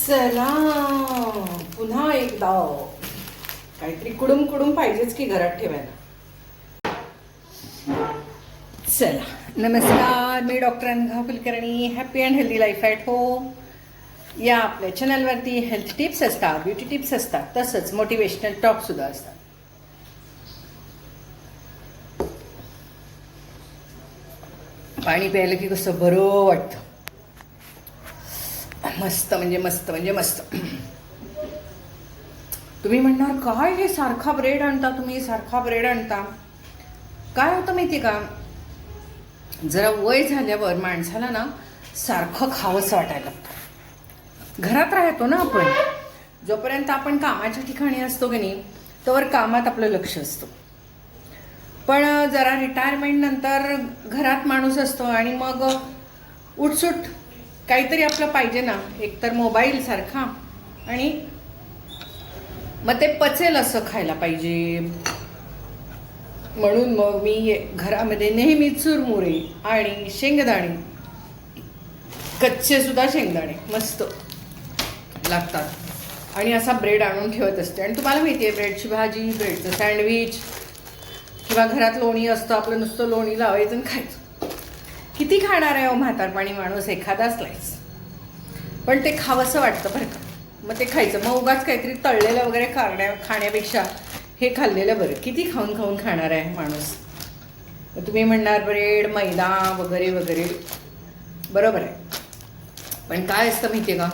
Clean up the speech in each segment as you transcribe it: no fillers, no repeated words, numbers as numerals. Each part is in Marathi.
चला पुन्हा एकदा काहीतरी कुडूम कुडूम पाहिजेच की घरात ठेवायला. चला नमस्कार, मी doctor Anagha Kulkarni. Happy and healthy life at home या आपल्या चॅनलवरती हेल्थ टिप्स असतात, ब्युटी टिप्स असतात, तसंच मोटिवेशनल टॉकसुद्धा असतात. पाणी प्यायलं की कसं बरं वाटतं. मस्त म्हणजे मस्त म्हणजे मस्त. तुम्ही म्हणणार काय हे सारखा ब्रेड आणता, तुम्ही सारखा ब्रेड आणता. काय होतं माहिती का, जरा वय झाल्यावर माणसाला ना सारखं खावंसं वाटायला लागतं. घरात राहतो ना आपण, जोपर्यंत आपण कामाच्या ठिकाणी असतो की नाही तोवर कामात आपलं लक्ष असतं. पण जरा रिटायरमेंट नंतर घरात माणूस असतो आणि मग उठसूट काहीतरी आपलं पाहिजे ना, एकतर मोबाईल सारखा आणि मग ते पचेल असं खायला पाहिजे. म्हणून मग मी घरामध्ये नेहमी चुरमुरे आणि शेंगदाणे, कच्चे सुद्धा शेंगदाणे मस्त लागतात आणि असा ब्रेड आणून ठेवत असते. आणि तुम्हाला माहिती आहे, ब्रेडची भाजी, ब्रेडचं सँडविच किंवा घरात लोणी असतं, आपलं नुसतं लोणी लावायचं आणि खायचं. किती खाणार आहे म्हातारपणी माणूस एखादा स्लाइस, पण ते खावंसं वाटतं बरं का, मग ते खायचं. मग उगाच काहीतरी तळलेलं वगैरे खाण्यापेक्षा हे खाल्लेलं बरं. किती खाऊन खाऊन खाणार आहे माणूस. मग तुम्ही म्हणणार ब्रेड, मैदा वगैरे वगैरे, बरोबर आहे. पण काय असतं माहिती आहे का,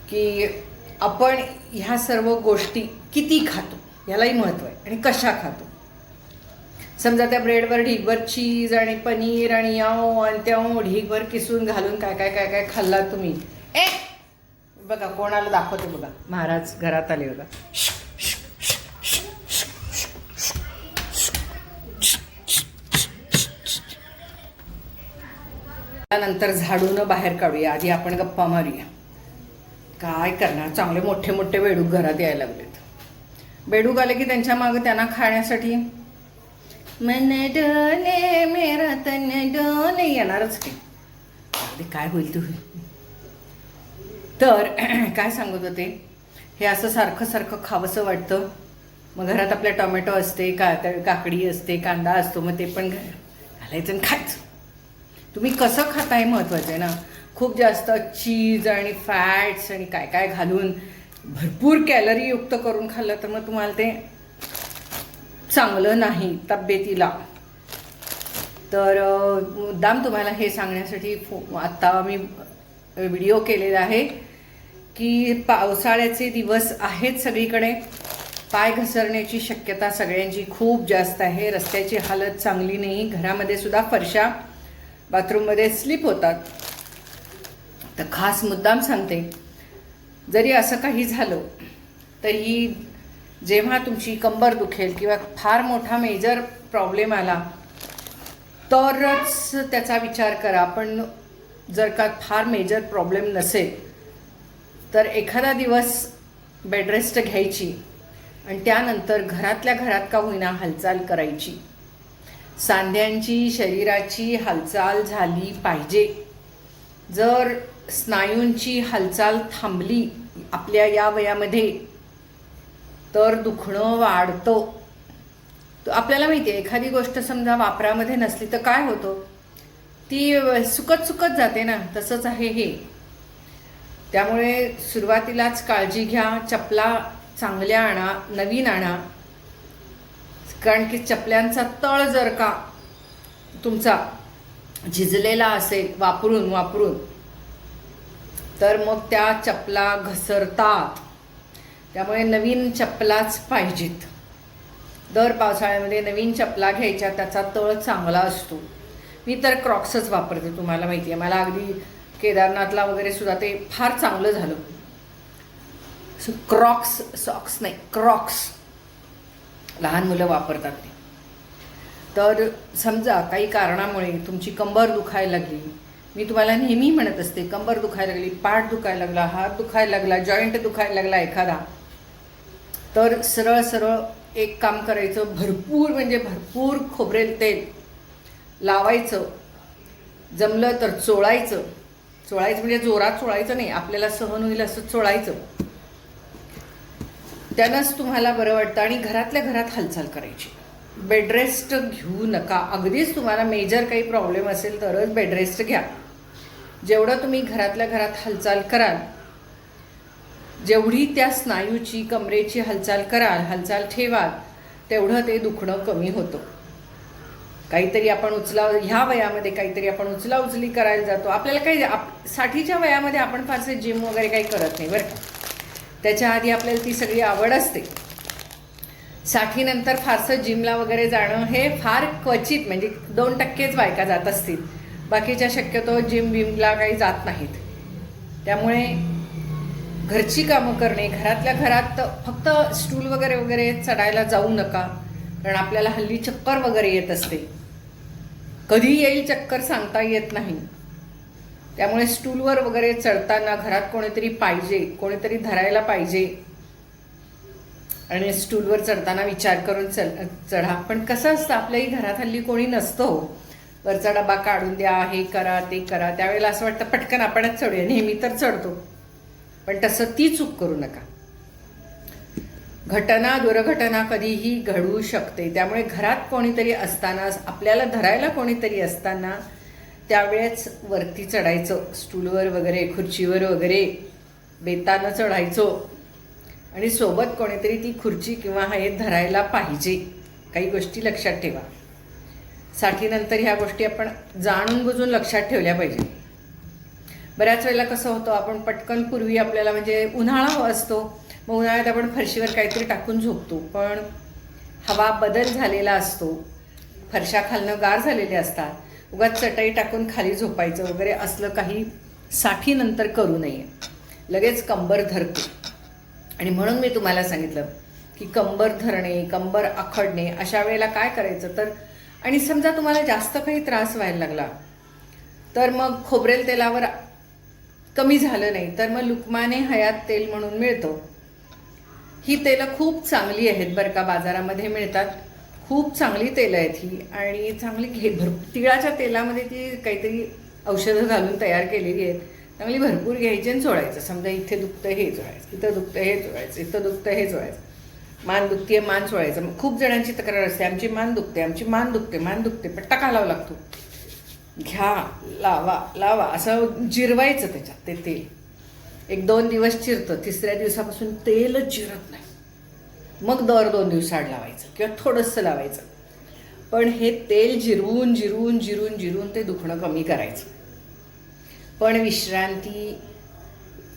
की आपण ह्या सर्व गोष्टी किती खातो यालाही महत्त्व आहे आणि कशा खातो. समजा त्या ब्रेडवर ढीगभर चीज आणि पनीर आणि याव आणि त्याव ढीगभर किसून घालून काय काय काय काय खाल्ला तुम्ही. बघा कोणाला दाखवते बघा, महाराज घरात आले बघा. नंतर झाडून बाहेर काढूया, आधी आपण गप्पा मारूया. काय करणार, चांगले मोठे मोठे बेडूक घरात यायला लागलेत. बेडूक आले की त्यांच्या मागं त्यांना खाण्यासाठी मन डोले मेरा तन डोले येणारच की. काय होईल तू. तर काय सांगत होते, हे असं सारखं सारखं खावंसं वाटतं. मग घरात आपल्या टोमॅटो असते, काकडी असते, कांदा असतो, मग ते पण घालायचं आणि खायचं. तुम्ही कसं खाताय महत्त्वाचं आहे ना. खूप जास्त चीज आणि फॅट्स आणि काय काय घालून भरपूर कॅलरीयुक्त करून खाल्लं तर मग तुम्हाला ते चांगलं नाही तब्येतीला. तर मुद्दाम तुम्हाला हे सांगण्यासाठी आत्ता मी व्हिडिओ केलेला आहे की पावसाळ्याचे दिवस आहेत सगळीकडे. पाय घसरण्याची शक्यता सगळ्यांची खूप जास्त आहे. रस्त्याची हालत चांगली नाही. घरामध्ये सुद्धा फरशा, बाथरूममध्ये स्लिप होतात. तर खास मुद्दाम सांगते, जरी असं काही झालं तरी जेव्हा तुमची कंबर दुखेल किंवा फार मोठा मेजर प्रॉब्लेम आला तरच त्याचा विचार करा. पण जर का फार मेजर प्रॉब्लेम नसेल तर एखादा दिवस बेडरेस्ट घ्यायची आणि त्यानंतर घरातल्या घरात का होईना हालचाल करायची. सांध्यांची, शरीराची हालचाल झाली पाहिजे. जर स्नायूंची हालचाल थांबली आपल्या या वयामध्ये तर दुखणं वाढतं. तर आपल्याला माहिती आहे, एखादी गोष्ट समजा वापरामध्ये नसली तर काय होतं, ती सुकत सुकत जाते ना. तसंच आहे हे. त्यामुळे सुरुवातीलाच काळजी घ्या. चपला चांगल्या आणा, नवीन आणा. कारण की चपल्यांचा तळ जर का तुमचा झिजलेला असेल वापरून वापरून तर मग त्या चपला घसरतात. त्यामुळे नवीन चपलाच पाहिजेत. दर पावसाळ्यामध्ये नवीन चपला घ्यायच्या, त्याचा तळ चांगला असतो. मी तर क्रॉक्सच वापरते, तुम्हाला माहिती आहे. मला अगदी केदारनाथला वगैरे सुद्धा ते फार चांगलं झालं. क्रॉक्स, सॉक्स नाही, क्रॉक्स लहान मुलं वापरतात ते. तर समजा काही कारणामुळे तुमची कंबर दुखायला लागली, मी तुम्हाला नेहमी म्हणत असते, कंबर दुखायला लागली, पाठ दुखायला लागला, हात दुखायला लागला, जॉईंट दुखायला लागला एखादा, तर सरळ सरळ एक काम करायचं, भरपूर म्हणजे भरपूर खोबरेल तेल लावायचं, जमलं तर चोळायचं. चोळायचं म्हणजे जोरात चोळायचं नाही, आपल्याला सहन होईल असं चोळायचं. त्यानंच तुम्हाला बरं वाटतं. आणि घरातल्या घरात हालचाल करायची. बेडरेस्ट घेऊ नका. अगदीच तुम्हाला मेजर काही प्रॉब्लेम असेल तरच बेडरेस्ट घ्या. जेवढं तुम्ही घरातल्या घरात हालचाल कराल, जेवढी त्या स्नायूची कमरेची हालचाल कराल, हालचाल ठेवाल, तेवढं ते दुखणं कमी होतं. काहीतरी आपण ह्या वयामध्ये काहीतरी आपण उचली करायला जातो. आपल्याला काही 60च्या वयामध्ये आपण फारसे जिम वगैरे काही करत नाही बरं का. त्याच्या आधी आपल्याला ती सगळी आवड असते. 60 नंतर फारसं जिमला वगैरे जाणं हे फार क्वचित, म्हणजे 2%च बायका जात असतील. बाकीच्या शक्यतो जिमला काही जात नाहीत. त्यामुळे घरची कामं करणे, घरातल्या घरात फक्त स्टूल वगैरे वगैरे चढायला जाऊ नका. कारण आपल्याला हल्ली चक्कर वगैरे येत असते. कधी येईल चक्कर सांगता येत नाही. त्यामुळे स्टूलवर वगैरे चढताना घरात कोणीतरी पाहिजे, कोणीतरी धरायला पाहिजे. आणि स्टूलवर चढताना विचार करून चढा. पण कसं असतं, आपल्याही घरात हल्ली कोणी नसतो. वरचा डबा काढून द्या, हे करा ते करा. त्यावेळेला असं वाटतं पटकन आपणच चढूया. नेहमी तर चढतो, पण तसं ती चूक करू नका. दुर्घटना कधीही घडू शकते. त्यामुळे घरात कोणीतरी असताना, आपल्याला धरायला कोणीतरी असताना त्यावेळेस वरती चढायचं. स्टूलवर वगैरे, खुर्चीवर वगैरे बेतानं चढायचं. आणि सोबत कोणीतरी ती खुर्ची किंवा हे धरायला पाहिजे. काही गोष्टी लक्षात ठेवा. 60 नंतर ह्या गोष्टी आपण जाणून बुजून लक्षात ठेवल्या पाहिजे. बऱ्याच वेळेला कसं होतं, आपण पटकन पूर्वी आपल्याला म्हणजे उन्हाळा असतो, मग उन्हाळ्यात आपण फरशीवर काहीतरी टाकून झोपतो. पण हवा बदल झालेला असतो, फरशा खालनं गार झालेले असतात. उगाच चटई टाकून खाली झोपायचं वगैरे असलं काही 60 नंतर करू नये. लगेच कंबर धरते. आणि म्हणून मी तुम्हाला सांगितलं की कंबर धरणे, कंबर आखडणे, अशा वेळेला काय करायचं तर, आणि समजा तुम्हाला जास्त काही त्रास व्हायला लागला तर मग खोबरेल तेलावर कमी झालं नाही तर मग लुकमाने हयात तेल म्हणून मिळतं. ही तेलं खूप चांगली आहेत बरं का, बाजारामध्ये मिळतात. खूप चांगली तेलं आहेत ही. आणि चांगली तिळाच्या तेलामध्ये ती काहीतरी औषधं घालून तयार केलेली आहेत. चांगली भरपूर घ्यायची आणि चोळायचं. समजा इथे दुखतं हे चोळायचं, इथं दुखतं हे चोळायचं, इथं दुखतं हे चोळायचं. मान दुखतीये मान चोळायचं. मग खूप जणांची तक्रार असते, आमची मान दुखते, आमची मान दुखते, मान दुखते. पट्टा घालावा लागतो. घ्या, लावा असं जिरवायचं त्याच्यात ते तेल. 1-2 दिवस चिरतं, 3ऱ्या दिवसापासून तेलच जिरत नाही. मग दर 2 दिवसाआड लावायचं किंवा थोडंसं लावायचं. पण हे तेल जिरवून जिरवून जिरवून जिरवून ते दुखणं कमी करायचं. पण विश्रांती,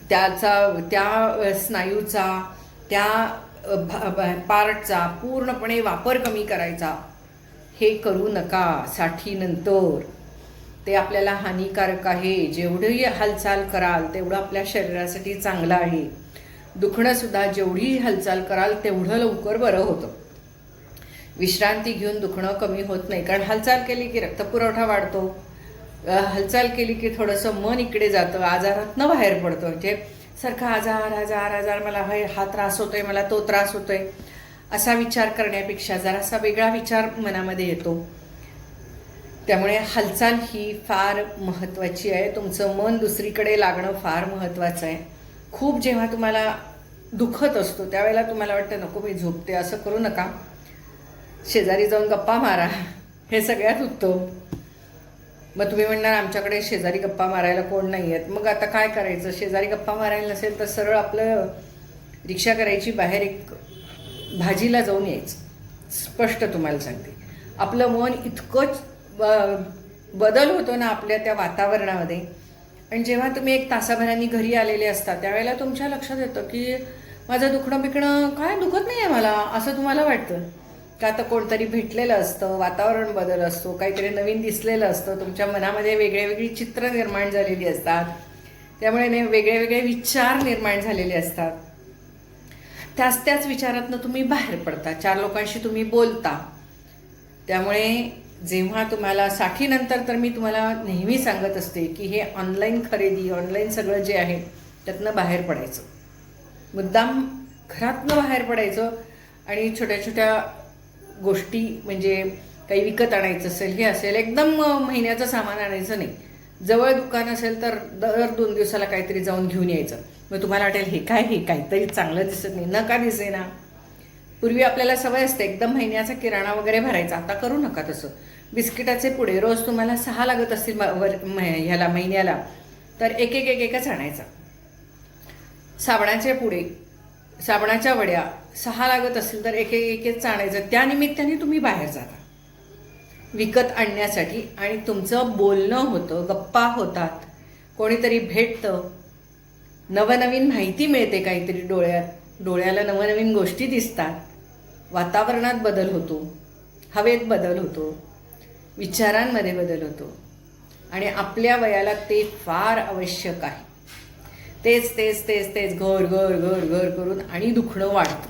त्या स्नायूचा, त्या पार्टचा पूर्णपणे वापर कमी करायचा, हे करू नका 60 नंतर. ते आपल्याला हानिकारक आहे. जेवढी हालचाल कराल तेवढं आपल्या शरीरासाठी चांगलं आहे. दुखणंसुद्धा जेवढी हालचाल कराल तेवढं लवकर बरं होतं. विश्रांती घेऊन दुखणं कमी होत नाही. कारण हालचाल केली की रक्तपुरवठा वाढतो. हालचाल केली की थोडंसं मन इकडे जातं, आजारातनं बाहेर पडतं. म्हणजे सारखा आजार, मला हा त्रास होतोय, मला तो त्रास होतोय, असा विचार करण्यापेक्षा जरासा वेगळा विचार मनामध्ये येतो. त्यामुळे हालचाल ही फार महत्त्वाची आहे. तुमचं मन दुसरीकडे लागणं फार महत्त्वाचं आहे. खूप जेव्हा तुम्हाला दुखत असतो त्यावेळेला तुम्हाला वाटतं नको मी झोपते, असं करू नका. शेजारी जाऊन गप्पा मारा, हे सगळ्यात उत्तम. मग तुम्ही म्हणणार आमच्याकडे शेजारी गप्पा मारायला कोण नाही आहेत. मग आता काय करायचं? शेजारी गप्पा मारायला नसेल तर सरळ आपलं रिक्षा करायची, बाहेर एक भाजीला जाऊन यायचं. स्पष्ट तुम्हाला सांगते, आपलं मन इतकंच बदल होतो ना आपल्या त्या वातावरणामध्ये. आणि जेव्हा तुम्ही 1 तासाभरांनी घरी आलेले असता त्यावेळेला तुमच्या लक्षात येतं की माझं दुखणं बिकणं काय दुखत नाही आहे मला, असं तुम्हाला वाटतं. का तर कोणतरी भेटलेलं असतं, वातावरण बदल असतो, काहीतरी नवीन दिसलेलं असतं, तुमच्या मनामध्ये वेगळी चित्र निर्माण झालेली असतात. त्यामुळे वेगळे विचार निर्माण झालेले असतात. त्याच विचारातनं तुम्ही बाहेर पडता, 4 लोकांशी तुम्ही बोलता. त्यामुळे जेव्हा तुम्हाला 60 नंतर तर मी तुम्हाला नेहमी सांगत असते की हे ऑनलाईन खरेदी, ऑनलाईन सगळं जे आहे त्यातनं बाहेर पडायचं. मुद्दाम घरातनं बाहेर पडायचं. आणि छोट्या छोट्या गोष्टी म्हणजे काही विकत आणायचं असेल, हे असेल, एकदम महिन्याचं सामान आणायचं नाही. जवळ दुकान असेल तर दर 2 दिवसाला काहीतरी जाऊन घेऊन यायचं. मग तुम्हाला वाटेल हे काहीतरी चांगलं दिसत नाही, नका दिसेना. पूर्वी आपल्याला सवय असते एकदम महिन्याचा किराणा वगैरे भरायचा, आता करू नका तसं. बिस्किटाचे पुडे रोज तुम्हाला 6 लागत असतील ह्याला महिन्याला, तर एकच आणायचा. साबणाचे पुडे, साबणाच्या वड्या 6 लागत असतील तर एकच आणायचं. त्यानिमित्ताने तुम्ही बाहेर जाता विकत आणण्यासाठी आणि तुमचं बोलणं होतं, गप्पा होतात, कोणीतरी भेटतं, नवनवीन माहिती मिळते, काहीतरी डोळ्याला नवनवीन गोष्टी दिसतात, वातावरणात बदल होतो, हवेत बदल होतो, विचारांमध्ये बदल होतो आणि आपल्या वयाला ते फार आवश्यक आहे. तेच घर करून आणि दुखणं वाढतं.